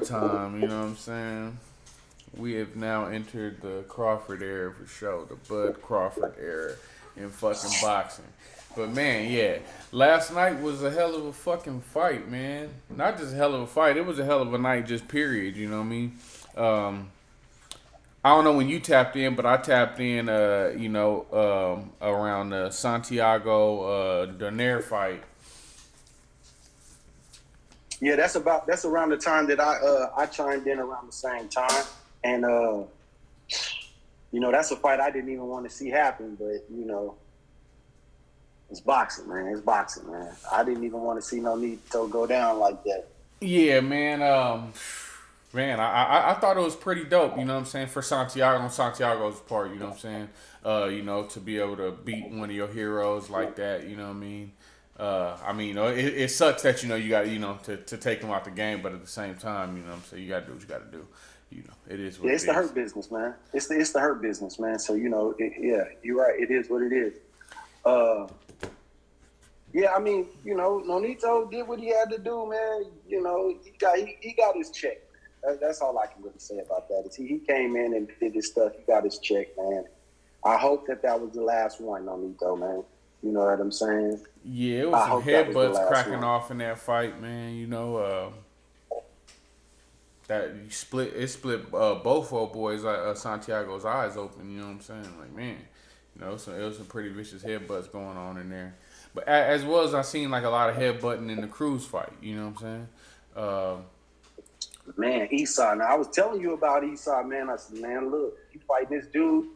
time. You know what I'm saying? We have now entered the Crawford era for sure, the Bud Crawford era in fucking boxing. But man, yeah, last night was a hell of a fucking fight, man. Not just a hell of a fight; it was a hell of a night, just period. You know what I mean? Um, I don't know when you tapped in, but I tapped in, around the Santiago Donaire fight. Yeah, that's around the time that I chimed in around the same time, and that's a fight I didn't even want to see happen, but it's boxing, man. It's boxing, man. I didn't even want to see no Nito go down like that. Yeah, man. Man, I thought it was pretty dope. You know what I'm saying, for Santiago on Santiago's part. You know what I'm saying. To be able to beat one of your heroes like that. You know what I mean. It sucks that you got to take him out the game, but at the same time, you know what I'm saying, you got to do what you got to do. It is what it is. It's the hurt business, man. It's the hurt business, man. So you're right. It is what it is. Yeah, I mean, Nonito did what he had to do, man. He got his check. That's all I can really say about that. Is he came in and did his stuff. He got his check, man. I hope that was the last one, Nonito, man. You know what I'm saying? Yeah, it was some headbutts cracking off in that fight, man. That split both old boys, Santiago's eyes open. You know what I'm saying? Like, man, so it was some pretty vicious headbutts going on in there. But as well as I seen like a lot of headbutting in the Cruz fight. You know what I'm saying? Man, Esau. Now I was telling you about Esau, man. I said, man, look, you fight this dude.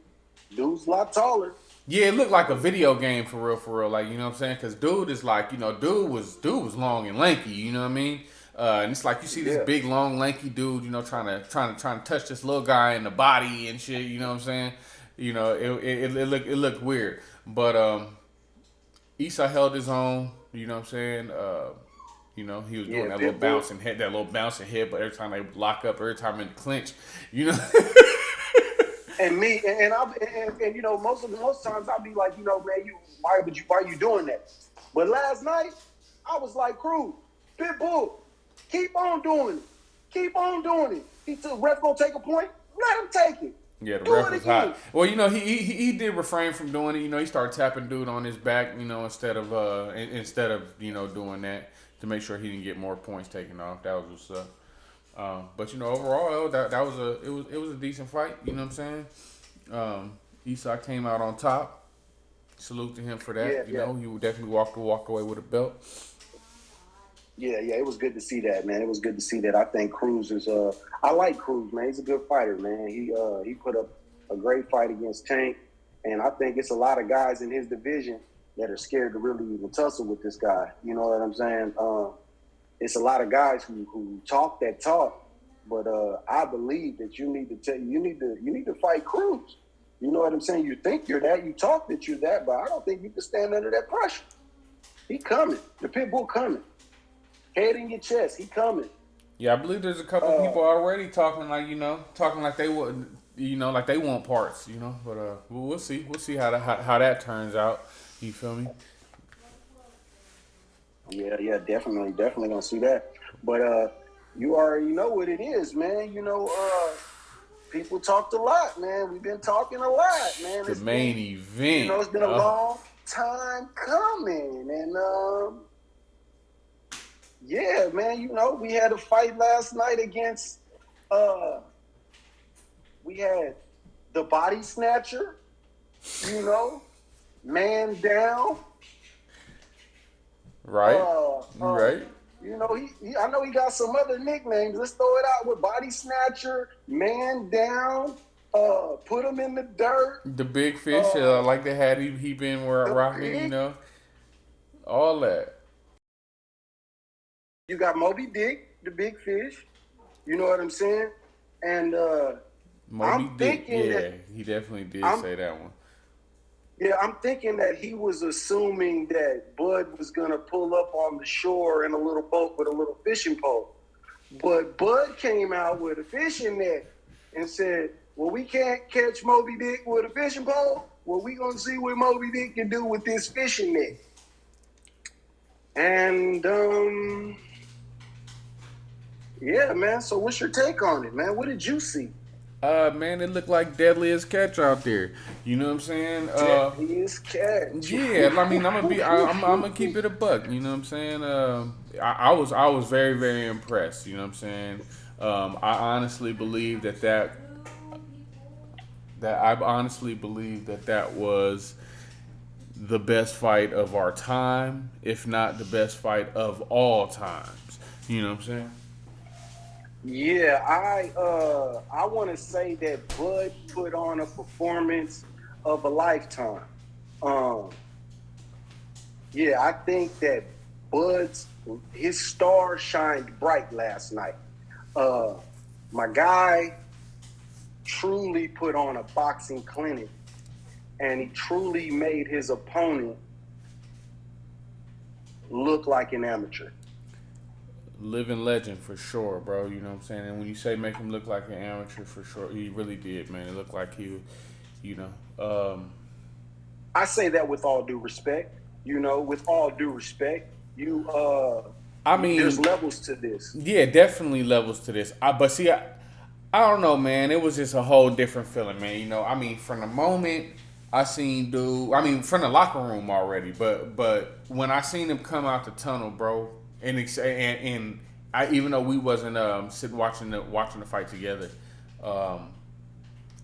Dude's a lot taller. Yeah, it looked like a video game for real. Like, you know what I'm saying? Because dude is like, dude was long and lanky. You know what I mean? And it's like you see this big, long, lanky dude, trying to touch this little guy in the body and shit. You know what I'm saying? It looked weird, but Esau held his own. You know what I'm saying? He was doing that little bouncing head, but every time they lock up, every time in the clinch, And me and most times I'll be like, man, why are you doing that? But last night I was like, Cruz, Pitbull, keep on doing it. He took ref gonna take a point, let him take it. Yeah, the ref was hot. Well, he did refrain from doing it. He started tapping dude on his back, instead of doing that to make sure he didn't get more points taken off. That was what's up. But overall, that was a decent fight. You know what I'm saying? Esau came out on top. Salute to him for that. He would definitely walk away with a belt. Yeah, it was good to see that, man. It was good to see that. I think Cruz is I like Cruz, man. He's a good fighter, man. He put up a great fight against Tank, and I think it's a lot of guys in his division that are scared to really even tussle with this guy. You know what I'm saying? It's a lot of guys who talk that talk, but I believe that you need to fight Cruz. You know what I'm saying? You think you're that, you talk that you're that, but I don't think you can stand under that pressure. He coming. The Pitbull coming. Head in your chest. He coming. Yeah, I believe there's a couple people already talking like they would, like they want parts, But we'll see. We'll see how that turns out. You feel me? Yeah, definitely gonna see that. But you already know what it is, man. People talked a lot, man. We've been talking a lot, man. The main event. It's been a long time coming, and yeah, man. We had a fight last night against. We had the body snatcher. Man down. Right. Right. I know he got some other nicknames. Let's throw it out with body snatcher, man down, put him in the dirt. The big fish, like they had he been rocking, all that. You got Moby Dick, the big fish. You know what I'm saying? And Moby Dick, he definitely did say that one. Yeah, I'm thinking that he was assuming that Bud was going to pull up on the shore in a little boat with a little fishing pole. But Bud came out with a fishing net and said, well, we can't catch Moby Dick with a fishing pole. Well, we're going to see what Moby Dick can do with this fishing net. And Yeah, man. So what's your take on it, man? What did you see? Man, it looked like deadliest catch out there. You know what I'm saying? Deadliest catch. Yeah, I mean, I'm gonna keep it a buck. You know what I'm saying? I was very, very impressed. You know what I'm saying? I honestly believe that was the best fight of our time, if not the best fight of all times. You know what I'm saying? Yeah, I want to say that Bud put on a performance of a lifetime. Um, yeah, I think that Bud's his star shined bright last night. Uh, my guy truly put on a boxing clinic, and he truly made his opponent look like an amateur. Living legend for sure, bro. You know what I'm saying? And when you say make him look like an amateur, for sure, he really did, man. It looked like he, you know, I say that with all due respect. You know, with all due respect, I mean, there's levels to this. yeah, definitely levels to this. But see, I don't know, man. It was just a whole different feeling, man. You know, I mean, from the moment I seen dude, I mean, from the locker room already, but when I seen him come out the tunnel, bro, and I, even though we wasn't sitting watching the fight together, um,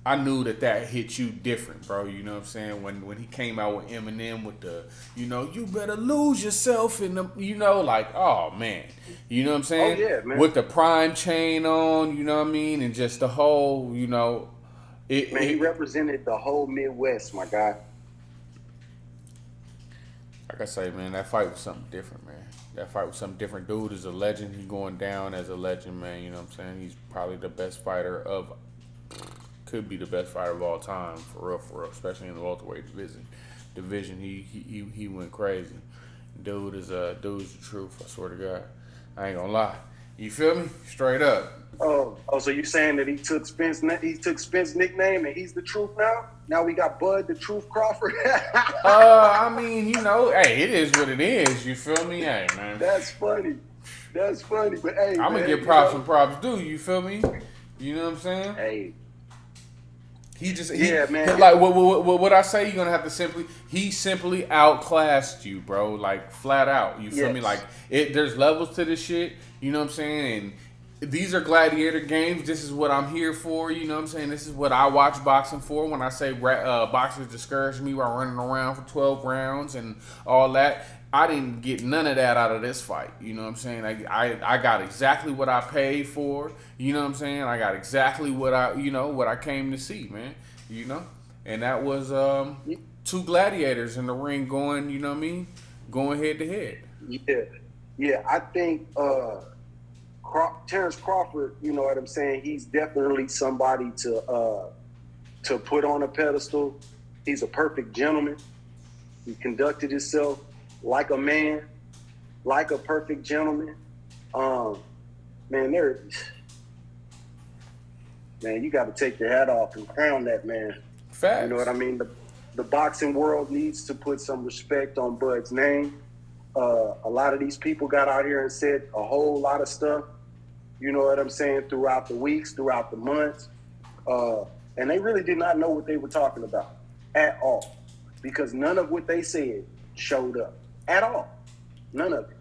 I knew that hit you different, bro. You know what I'm saying? When he came out with Eminem with the, you know, you better lose yourself in the, you know, like, oh man, you know what I'm saying? Oh yeah, man. With the prime chain on, you know what I mean, and just the whole, you know, He represented the whole Midwest, my guy. like I say, man, that fight was something different, man. That fight was something different. Dude is a legend. He going down as a legend, man. You know what I'm saying? He's probably the best fighter could be the best fighter of all time, for real, especially in the welterweight division. He went crazy. Dude's the truth. I swear to God, I ain't gonna lie. You feel me? Straight up. So you saying that he took Spence's nickname and he's the truth now? Now we got Bud the Truth Crawford. I mean, you know, hey, it is what it is. You feel me? Hey, man. That's funny. But hey, I'm gonna give props when props due. You feel me? You know what I'm saying? Hey. Man. Like what I say, you're gonna have to simply outclassed you, bro. Like flat out. You feel me? Like there's levels to this shit. You know what I'm saying? And these are gladiator games. This is what I'm here for. You know what I'm saying? This is what I watch boxing for. When I say boxers discourage me while running around for 12 rounds and all that, I didn't get none of that out of this fight. You know what I'm saying? I got exactly what I paid for. You know what I'm saying? I got exactly what I came to see, man. You know? And that was two gladiators in the ring going, you know what I mean? Going head to head. Yeah. I think Terrence Crawford, you know what I'm saying? He's definitely somebody to put on a pedestal. He's a perfect gentleman. He conducted himself like a man, like a perfect gentleman. Man, you got to take your hat off and crown that man. Facts. You know what I mean? The boxing world needs to put some respect on Bud's name. A lot of these people got out here and said a whole lot of stuff, you know what I'm saying, throughout the weeks, throughout the months. And they really did not know what they were talking about at all, because none of what they said showed up at all. None of it.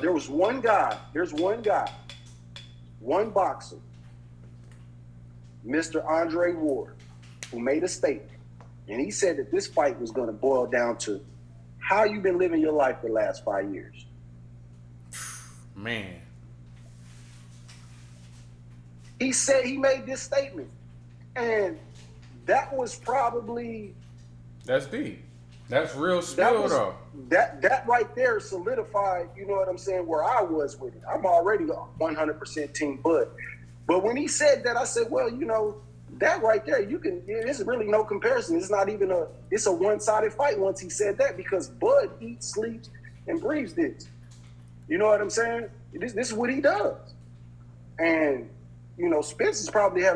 There's one boxer, Mr. Andre Ward, who made a statement. And he said that this fight was going to boil down to how you've been living your life the last 5 years. Man. He said he made this statement. And that was probably... That's deep. That's real skill, though. That right there solidified, you know what I'm saying, where I was with it. I'm already 100% Team Bud. But when he said that, I said, well, you know, that right there, there's really no comparison. It's not even it's a one-sided fight once he said that, because Bud eats, sleeps, and breathes this. You know what I'm saying? This is what he does. And, you know, Spence has probably had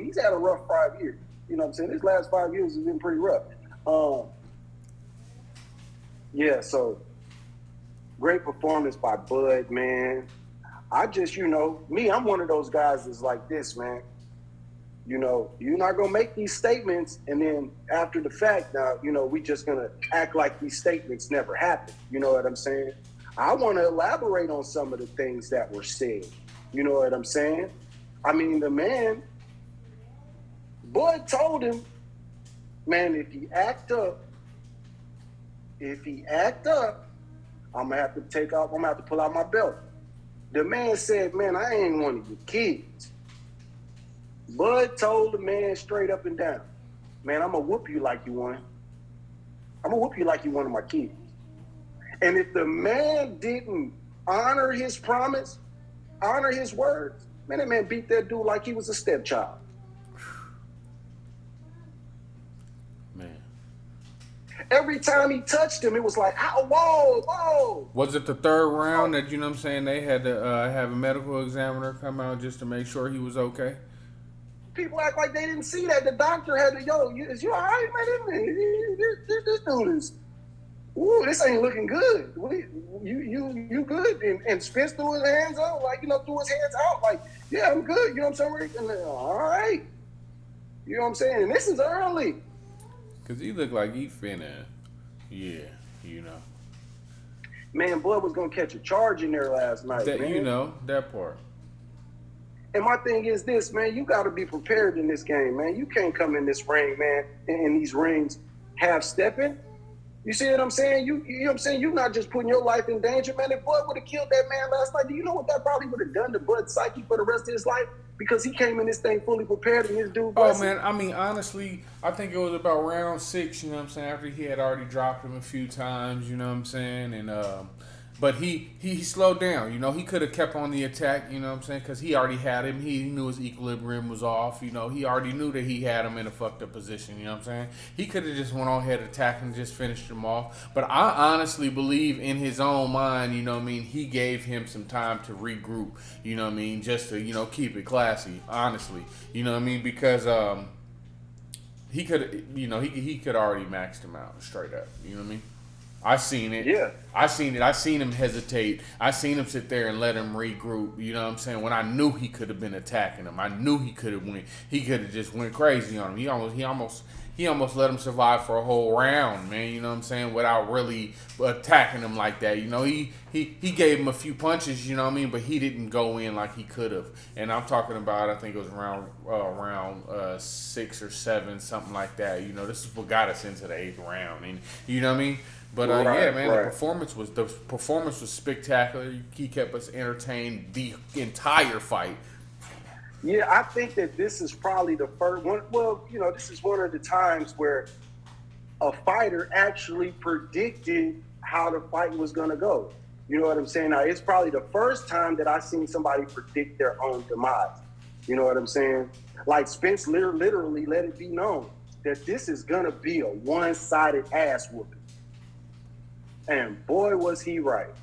he's had a rough 5 years. You know what I'm saying? His last 5 years has been pretty rough. So great performance by Bud, man. I just, me, I'm one of those guys that's like this, man. You're not gonna make these statements and then after the fact, now, we just gonna act like these statements never happened. You know what I'm saying? I want to elaborate on some of the things that were said. You know what I'm saying? I mean, the man, Bud told him, man, if he act up, I'm gonna have to pull out my belt. The man said, man, I ain't one of your kids. Bud told the man straight up and down, man, I'm gonna whoop you like you one. I'm gonna whoop you like you one of my kids. And if the man didn't honor his promise, honor his words, man, that man beat that dude like he was a stepchild. Man. Every time he touched him, it was like, ow, whoa. Was it the third round that, they had to have a medical examiner come out just to make sure he was okay? People act like they didn't see that. The doctor had to, is you all right, man? This dude is, this ain't looking good. You good? And Spence threw his hands out, like, yeah, I'm good. You know what I'm saying? And all right. You know what I'm saying? And this is early. Because he looked like he finna, Man, Bud was going to catch a charge in there last night, man. That part. And my thing is this, man, you got to be prepared in this game, man. You can't come in this ring, man, in these rings half-stepping. You see what I'm saying? You know what I'm saying? You're not just putting your life in danger, man. If Bud would have killed that man last night, do you know what that probably would have done to Bud's psyche for the rest of his life? Because he came in this thing fully prepared and his dude. Oh, man, I mean, honestly, I think it was about round 6, you know what I'm saying, after he had already dropped him a few times, you know what I'm saying, and but he slowed down, he could have kept on the attack, you know what I'm saying, because he already had him, he knew his equilibrium was off, he already knew that he had him in a fucked up position, you know what I'm saying, he could have just went on ahead attacking and just finished him off, but I honestly believe in his own mind, he gave him some time to regroup, just to, keep it classy, honestly, because he could, he could already maxed him out straight up, you know what I mean? I seen it. Yeah. I seen him hesitate. I seen him sit there and let him regroup. You know what I'm saying? When I knew he could have been attacking him. I knew he could have went. He could have just went crazy on him. He almost let him survive for a whole round, man. You know what I'm saying? Without really attacking him like that. He gave him a few punches, you know what I mean? But he didn't go in like he could have. And I'm talking about, I think it was around 6 or 7, something like that. This is what got us into the 8th round. And you know what I mean? But yeah, man, the performance was spectacular. He kept us entertained the entire fight. Yeah, I think that this is probably the first one. Well, this is one of the times where a fighter actually predicted how the fight was going to go. You know what I'm saying? Now, it's probably the first time that I've seen somebody predict their own demise. You know what I'm saying? Like Spence literally let it be known that this is going to be a one-sided ass whooping. And boy, was he right.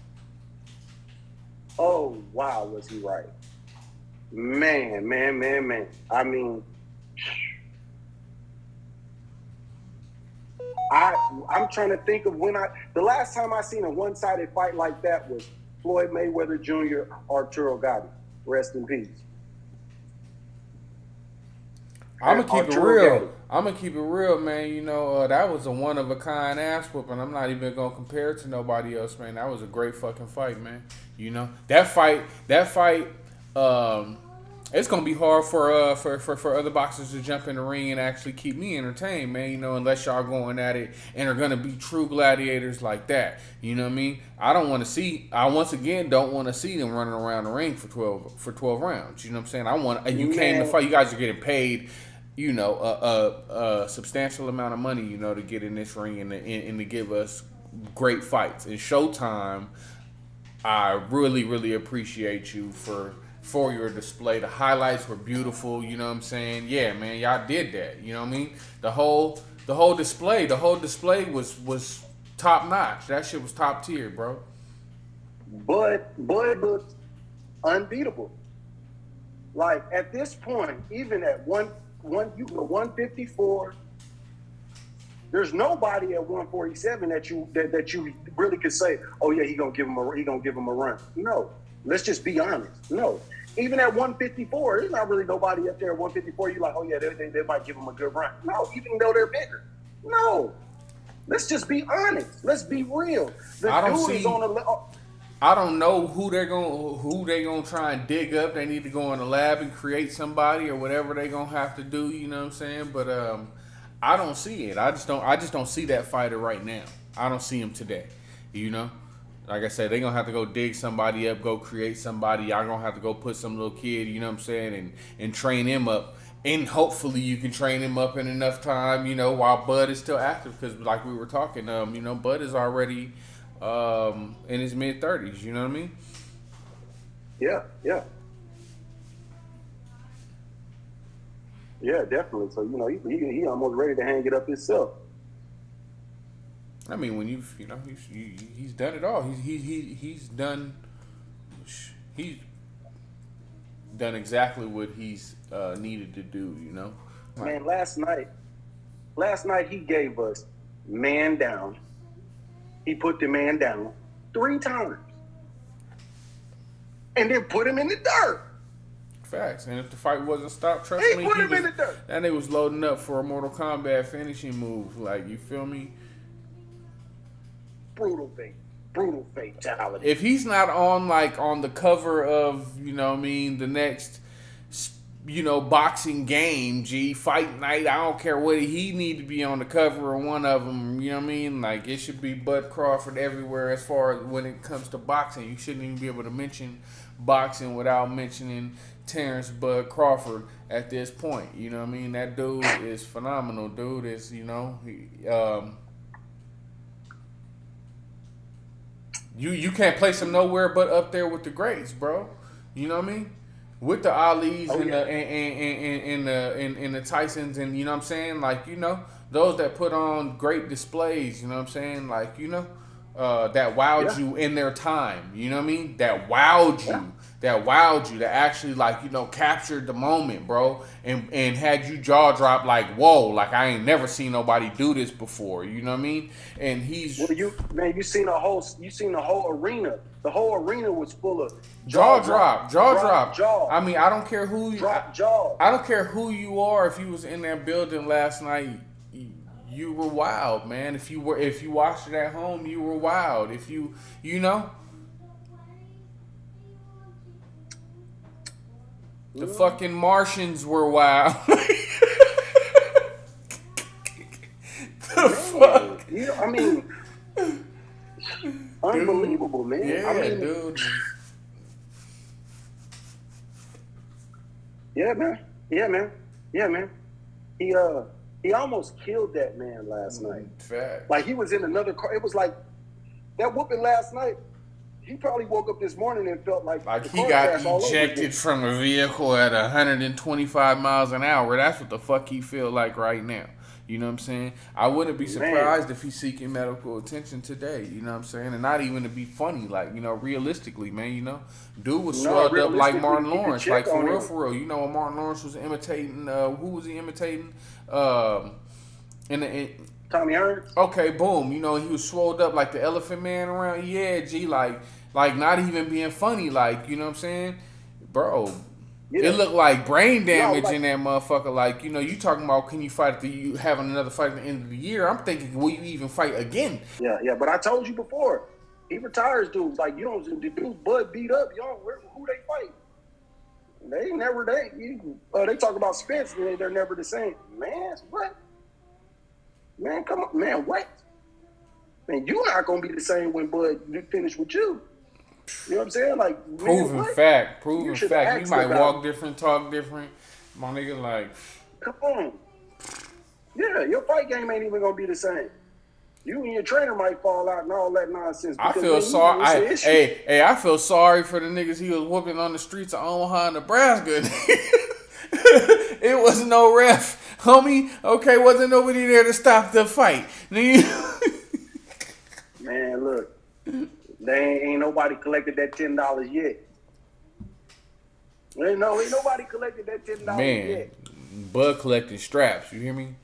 Oh, wow, was he right. Man. I mean, I'm trying to think of the last time I seen a one-sided fight like that was Floyd Mayweather Jr., Arturo Gatti. Rest in peace. I'm gonna keep it real, man. That was a one of a kind ass whooping. I'm not even gonna compare it to nobody else, man. That was a great fucking fight, man. That fight. It's gonna be hard for other boxers to jump in the ring and actually keep me entertained, man. Unless y'all going at it and are gonna be true gladiators like that. You know what I mean? I don't want to see. I once again don't want to see them running around the ring for 12 rounds. You know what I'm saying? And you came to fight. You guys are getting paid. A substantial amount of money, to get in this ring and to give us great fights. And Showtime, I really, really appreciate you for your display. The highlights were beautiful, you know what I'm saying? Yeah, man, y'all did that, you know what I mean? The whole display was top notch. That shit was top tier, bro. But looked unbeatable. Like at this point, even at 154, there's nobody at 147 that you really could say, oh yeah, he gonna give him a run. No, Let's just be honest. No. Even at 154, there's not really nobody up there at 154. You're like, oh, yeah, they might give them a good run. No, even though they're bigger. No. Let's just be honest. Let's be real. I don't know who they're gonna try and dig up. They need to go in the lab and create somebody or whatever they're gonna have to do. You know what I'm saying? But I don't see it. I just don't see that fighter right now. I don't see him today. You know. Like I said, they're going to have to go dig somebody up, go create somebody. Y'all going to have to go put some little kid, you know what I'm saying, and train him up. And hopefully you can train him up in enough time, you know, while Bud is still active. Because like we were talking, you know, Bud is already in his mid-30s, you know what I mean? Yeah. Yeah, definitely. So, you know, he almost ready to hang it up himself. I mean, when he's done it all. He's done exactly what he's needed to do. You know. Man, last night he gave us man down. He put the man down 3 times, and then put him in the dirt. Facts. And if the fight wasn't stopped, trust me, he put him in the dirt. And they was loading up for a Mortal Kombat finishing move. Like, you feel me? Brutal fatality. If he's not on the cover of, you know what I mean, the next, you know, boxing game, fight night, I don't care what he need to be on the cover of one of them, you know what I mean? Like, it should be Bud Crawford everywhere as far as when it comes to boxing. You shouldn't even be able to mention boxing without mentioning Terrence Bud Crawford at this point. You know what I mean? That dude is phenomenal. Dude is, you know, You can't place him nowhere but up there with the greats, bro. You know what I mean? With the Alis and the Tysons, and you know what I'm saying? Like, you know, those that put on great displays, you know what I'm saying? Like, you know, that wowed you in their time. You know what I mean? That wowed you. That actually, like, you know, captured the moment, bro, and had you jaw drop like, whoa, like I ain't never seen nobody do this before. You know what I mean? And he's you seen the whole arena. The whole arena was full of jaw drop. I mean, I don't care who I don't care who you are. If you was in that building last night, you were wild, man. If you watched it at home, you were wild. If you know. The fucking Martians were wild. Fuck? You know, I mean, unbelievable, man. Yeah, I mean, dude. Yeah, man. He almost killed that man last night. Fact. Like, he was in another car. It was like that whooping last night. He probably woke up this morning and felt like he got ejected from a vehicle at 125 miles an hour. That's what the fuck he feel like right now. You know what I'm saying? I wouldn't be surprised if he's seeking medical attention today. You know what I'm saying? And not even to be funny, like, you know, realistically, man, you know, dude was swelled up like Martin Lawrence, like for real. You know, when Martin Lawrence was imitating, who was he imitating? Tommy Hearns. Okay, boom. You know, he was swelled up like the Elephant Man around. Yeah, like not even being funny, like, you know what I'm saying? Bro, it looked like brain damage in that motherfucker. Like, you know, you talking about can you fight you having another fight at the end of the year? I'm thinking, will you even fight again? Yeah, but I told you before, he retires dudes. Like, you don't, the dudes Bud beat up, who they fight? They talk about Spence, and they're never the same. Man, what? Man, come on, man, what? Man, you're not gonna be the same when Bud finish with you. You know what I'm saying? Like, proven fact. You might walk different, talk different. My nigga, like, come on. Yeah, your fight game ain't even gonna be the same. You and your trainer might fall out and all that nonsense. I feel sorry. I feel sorry for the niggas he was whooping on the streets of Omaha, Nebraska. It was no ref, homie. Okay, wasn't nobody there to stop the fight. Man, look. Ain't nobody collected that $10 yet. Ain't nobody collected that $10 yet. Bud collecting straps. You hear me?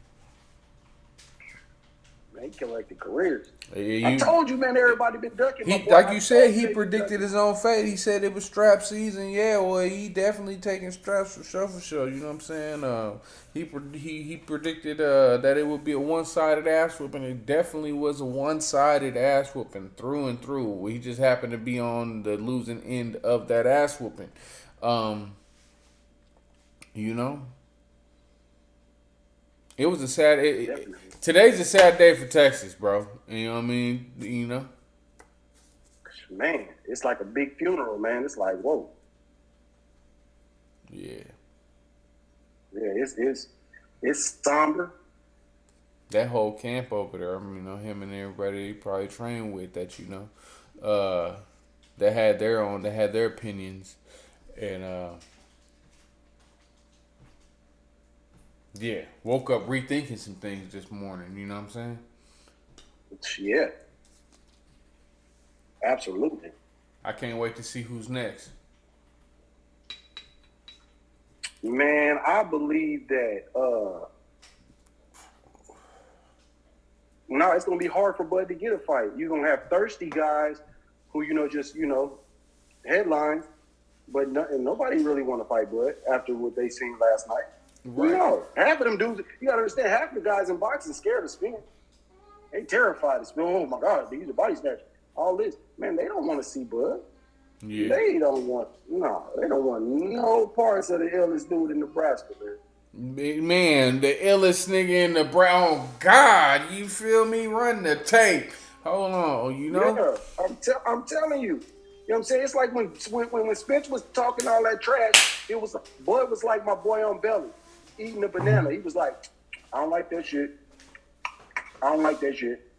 he collected careers. Yeah, I told you, man, everybody been ducking. He, like you said, he predicted his own fate. He said it was strap season. Yeah, well, he definitely taking straps for sure, for sure. You know what I'm saying? He predicted that it would be a one-sided ass whooping. It definitely was a one-sided ass whooping through and through. He just happened to be on the losing end of that ass whooping. You know, it was a sad. Today's a sad day for Texas, bro. You know what I mean? You know. Man, it's like a big funeral, man. It's like, whoa. Yeah. Yeah, it's somber. That whole camp over there, you know, him and everybody he probably trained with that, you know, they had their opinions, and yeah, woke up rethinking some things this morning. You know what I'm saying? Yeah. Absolutely. I can't wait to see who's next. Man, I believe that now it's gonna be hard for Bud to get a fight. You're gonna have thirsty guys who, you know, just, you know, headlines, but nobody really want to fight Bud after what they seen last night. Right. You know, half of them dudes, you gotta understand, half of the guys in boxing scared of spin. They terrified of spin. Oh my God, he's a body snatcher. All this, man, they don't want to see Bud. Yeah. They don't want no parts of the illest dude in Nebraska, man. Man, the illest nigga in the brown. Oh God, you feel me? Run the tape. Hold on, you know. Yeah, I'm telling you. You know what I'm saying? It's like when Spence was talking all that trash, it was Bud was like my boy on Belly, eating a banana. He was like, I don't like that shit. I don't like that shit.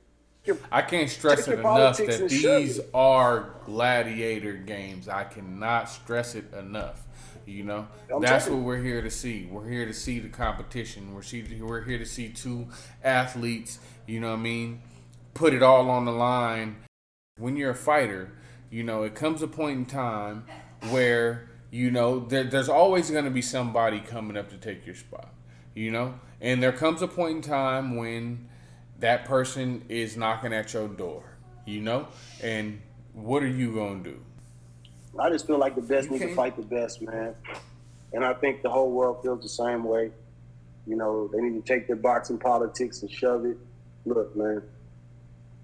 I can't stress it enough that these are gladiator games. I cannot stress it enough. You know, that's what we're here to see. We're here to see the competition. We're here to see two athletes, you know what I mean, put it all on the line. When you're a fighter, you know, it comes a point in time where, you know, there's always going to be somebody coming up to take your spot, you know, and there comes a point in time when that person is knocking at your door, you know? And what are you going to do? I just feel like the best need to fight the best, man. And I think the whole world feels the same way. You know, they need to take their boxing politics and shove it. Look, man,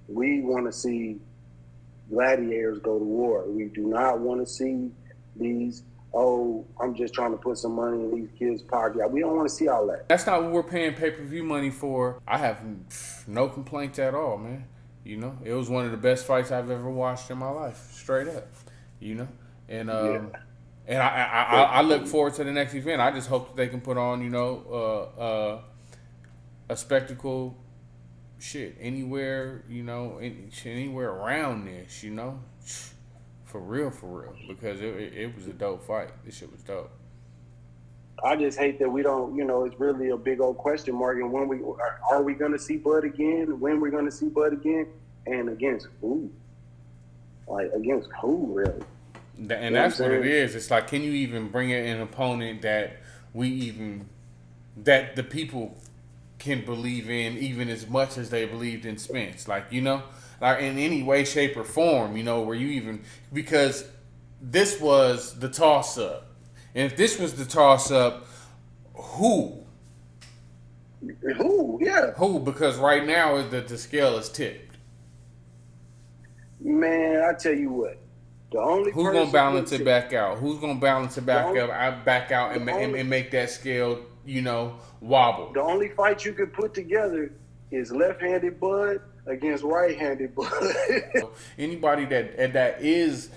we want to see gladiators go to war. We do not want to see these, I'm just trying to put some money in these kids' pocket. We don't want to see all that. That's not what we're paying pay-per-view money for. I have no complaints at all, man. You know, it was one of the best fights I've ever watched in my life, straight up. You know, and I look forward to the next event. I just hope that they can put on, you know, a spectacle, shit, anywhere, you know, anywhere around this, you know. For real, because it was a dope fight. This shit was dope. I just hate that we don't, you know, it's really a big old question mark. And when are we going to see Bud again? When we're going to see Bud again? And against who? Like, against who, really? And that's what it is. It's like, can you even bring in an opponent that that the people can believe in even as much as they believed in Spence? Like, you know? Like in any way, shape, or form, you know, where you even, because this was the toss-up. And if this was the toss-up, who? Who? Yeah. Who? Because right now the scale is tipped. Man, I tell you what. The only who's gonna balance it back out? Who's gonna balance it back out and make that scale, you know, wobble? The only fight you could put together is left-handed Bud against right-handed Bud. Anybody that is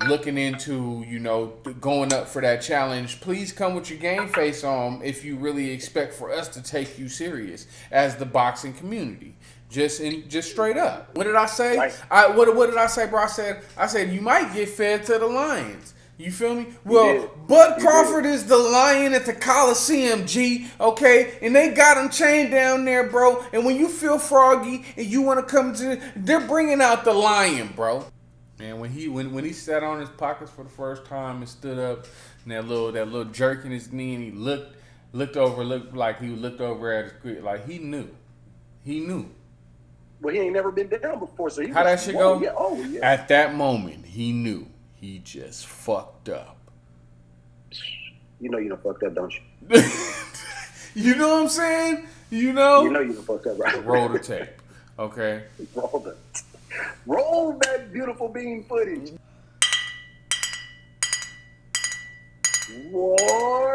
looking into, you know, going up for that challenge, please come with your game face on if you really expect for us to take you serious as the boxing community. Just straight up. What did I say? What did I say, bro? I said you might get fed to the lions. You feel me? Well, Bud Crawford is the lion at the Coliseum, G. Okay, and they got him chained down there, bro. And when you feel froggy and you want to come to, they're bringing out the lion, bro. And when he sat on his pockets for the first time and stood up, and that little jerk in his knee, and he looked like he looked over at his, like he knew. He knew. Well, he ain't never been down before, so he How that shit go? Yeah, oh yeah. At that moment, he knew. He just fucked up. You know you done fucked up, don't you? You know what I'm saying? You know? You know you done fucked up, right? Roll the tape. Okay? Roll that beautiful bean footage. What?